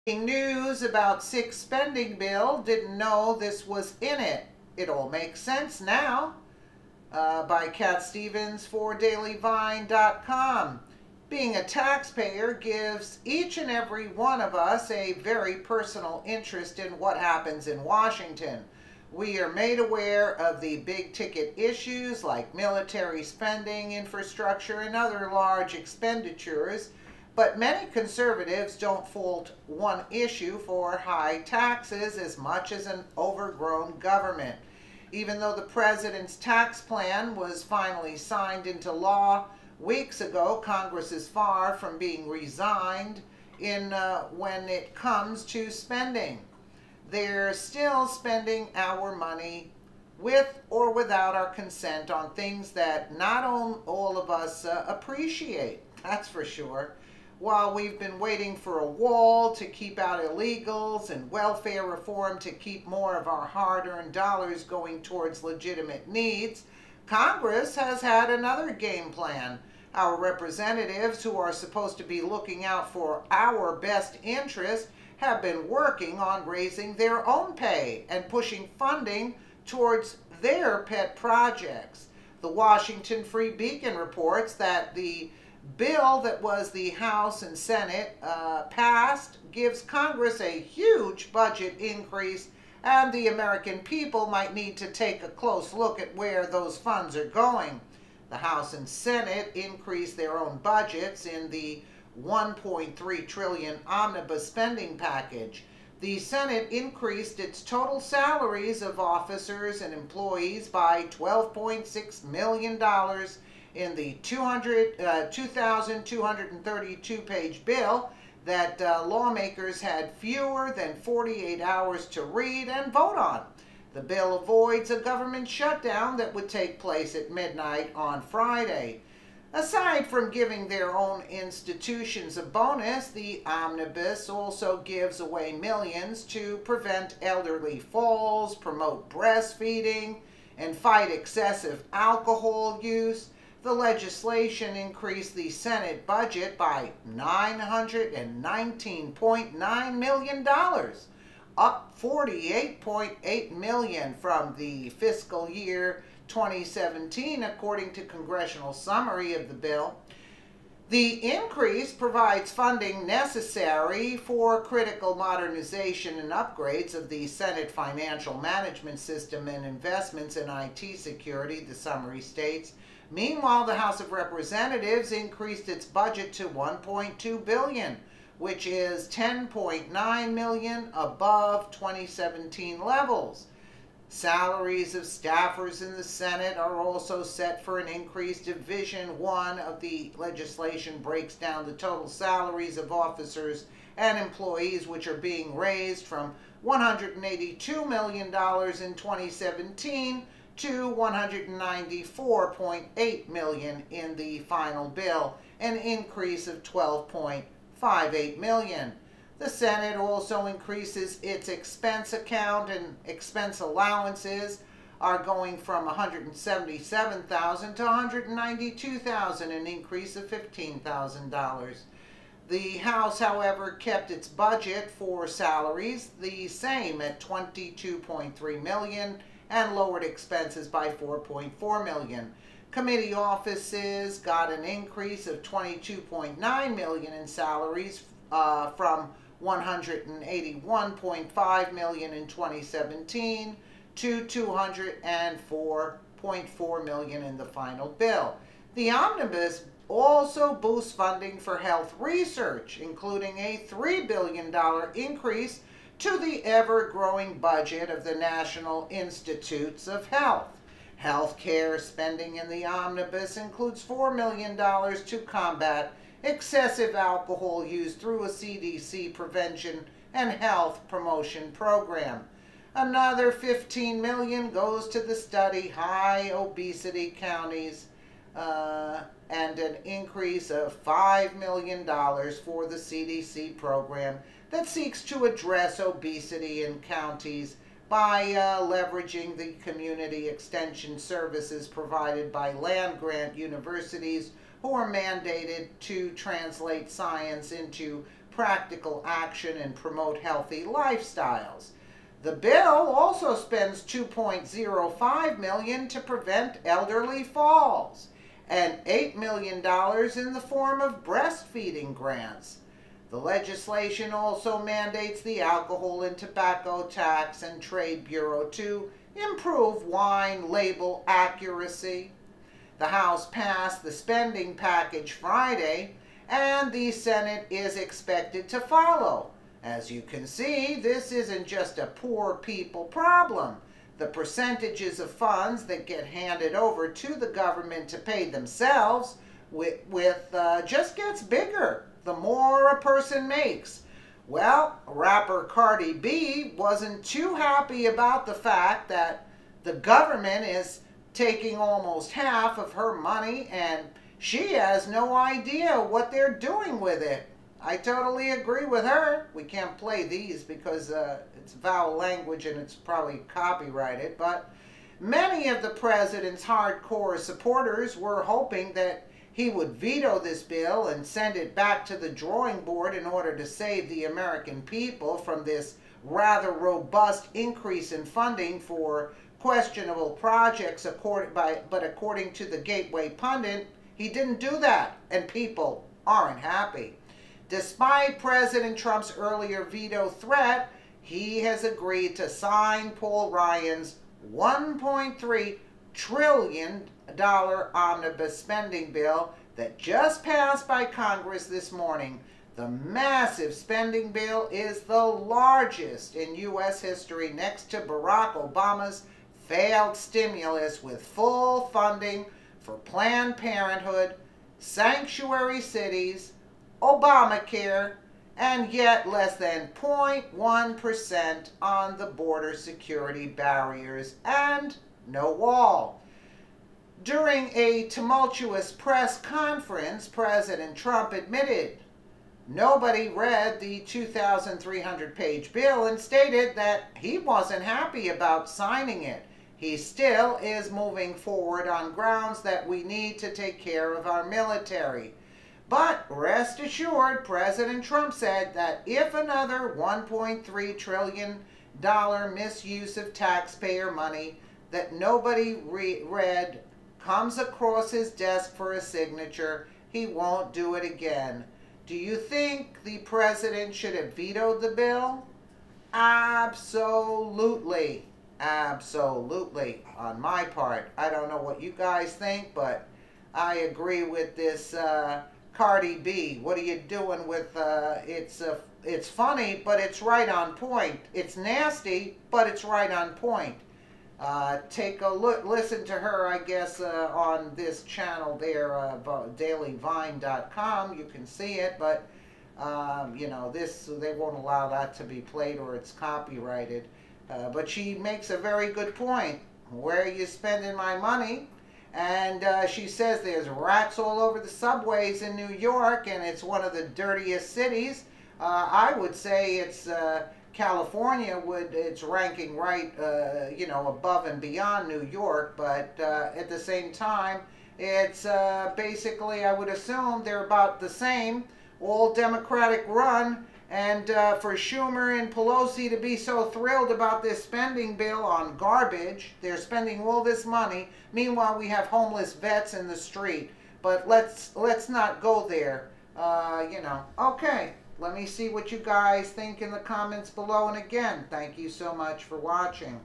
News about sick spending bill. Didn't know this was in it. It all makes sense now. By Cat Stevens for DailyVine.com. Being a taxpayer gives each and every one of us a very personal interest in what happens in Washington. We are made aware of the big ticket issues like military spending, infrastructure, and other large expenditures. But many conservatives don't fault one issue for high taxes as much as an overgrown government. Even though the president's tax plan was finally signed into law weeks ago, Congress is far from being resigned when it comes to spending. They're still spending our money with or without our consent on things that not all of us appreciate, that's for sure. While we've been waiting for a wall to keep out illegals and welfare reform to keep more of our hard-earned dollars going towards legitimate needs, Congress has had another game plan. Our representatives, who are supposed to be looking out for our best interests, have been working on raising their own pay and pushing funding towards their pet projects. The Washington Free Beacon reports that the bill that was the House and Senate passed gives Congress a huge budget increase, and the American people might need to take a close look at where those funds are going. The House and Senate increased their own budgets in the $1.3 trillion omnibus spending package. The Senate increased its total salaries of officers and employees by $12.6 million in the 2,232-page bill that lawmakers had fewer than 48 hours to read and vote on. The bill avoids a government shutdown that would take place at midnight on Friday. Aside from giving their own institutions a bonus, the omnibus also gives away millions to prevent elderly falls, promote breastfeeding, and fight excessive alcohol use. The legislation increased the Senate budget by $919.9 million, up $48.8 million from the fiscal year 2017, according to congressional summary of the bill. The increase provides funding necessary for critical modernization and upgrades of the Senate financial management system and investments in IT security, the summary states. Meanwhile, the House of Representatives increased its budget to $1.2 billion, which is $10.9 million above 2017 levels. Salaries of staffers in the Senate are also set for an increase. Division 1 of the legislation breaks down the total salaries of officers and employees, which are being raised from $182 million in 2017 to $194.8 million in the final bill, an increase of $12.58 million. The Senate also increases its expense account, and expense allowances are going from $177,000 to $192,000, an increase of $15,000. The House, however, kept its budget for salaries the same at $22.3 million and lowered expenses by $4.4 million. Committee offices got an increase of $22.9 million in salaries from $181.5 million in 2017 to $204.4 million in the final bill. The omnibus also boosts funding for health research, including a $3 billion increase to the ever-growing budget of the National Institutes of Health. Healthcare spending in the omnibus includes $4 million to combat excessive alcohol use through a CDC prevention and health promotion program. Another $15 million goes to the study high obesity counties, and an increase of $5 million for the CDC program that seeks to address obesity in counties by leveraging the community extension services provided by land-grant universities who are mandated to translate science into practical action and promote healthy lifestyles. The bill also spends $2.05 million to prevent elderly falls and $8 million in the form of breastfeeding grants. The legislation also mandates the alcohol and tobacco tax and Trade Bureau to improve wine label accuracy. The House passed the spending package Friday, and the Senate is expected to follow. As you can see, this isn't just a poor people problem. The percentages of funds that get handed over to the government to pay themselves just gets bigger the more a person makes. Well, rapper Cardi B wasn't too happy about the fact that the government is taking almost half of her money and she has no idea what they're doing with it. I totally agree with her. We can't play these because it's vowel language and it's probably copyrighted, but many of the president's hardcore supporters were hoping that he would veto this bill and send it back to the drawing board in order to save the American people from this rather robust increase in funding for questionable projects, but according to the Gateway Pundit, he didn't do that, and people aren't happy. Despite President Trump's earlier veto threat, he has agreed to sign Paul Ryan's $1.3 trillion omnibus spending bill that just passed by Congress this morning. The massive spending bill is the largest in U.S. history next to Barack Obama's failed stimulus, with full funding for Planned Parenthood, sanctuary cities, Obamacare, and yet less than 0.1% on the border security barriers and no wall. During a tumultuous press conference, President Trump admitted nobody read the 2,300-page bill and stated that he wasn't happy about signing it. He still is moving forward on grounds that we need to take care of our military. But rest assured, President Trump said that if another $1.3 trillion misuse of taxpayer money that nobody read comes across his desk for a signature, he won't do it again. Do you think the president should have vetoed the bill? Absolutely. Absolutely. On my part, I don't know what you guys think, but I agree with this Cardi B. What are you doing with it's funny, but it's right on point. It's nasty, but it's right on point. Take a look, listen to her, I guess, on this channel there, dailyvine.com. You can see it, but you know, they won't allow that to be played or it's copyrighted. But she makes a very good point. Where are you spending my money? And she says there's rats all over the subways in New York, and it's one of the dirtiest cities. I would say it's California it's ranking right, you know, above and beyond New York, but at the same time, it's basically, I would assume they're about the same, all Democratic run. And for Schumer and Pelosi to be so thrilled about this spending bill on garbage, they're spending all this money. Meanwhile, we have homeless vets in the street. But let's not go there. You know. Okay, let me see what you guys think in the comments below. And again, thank you so much for watching.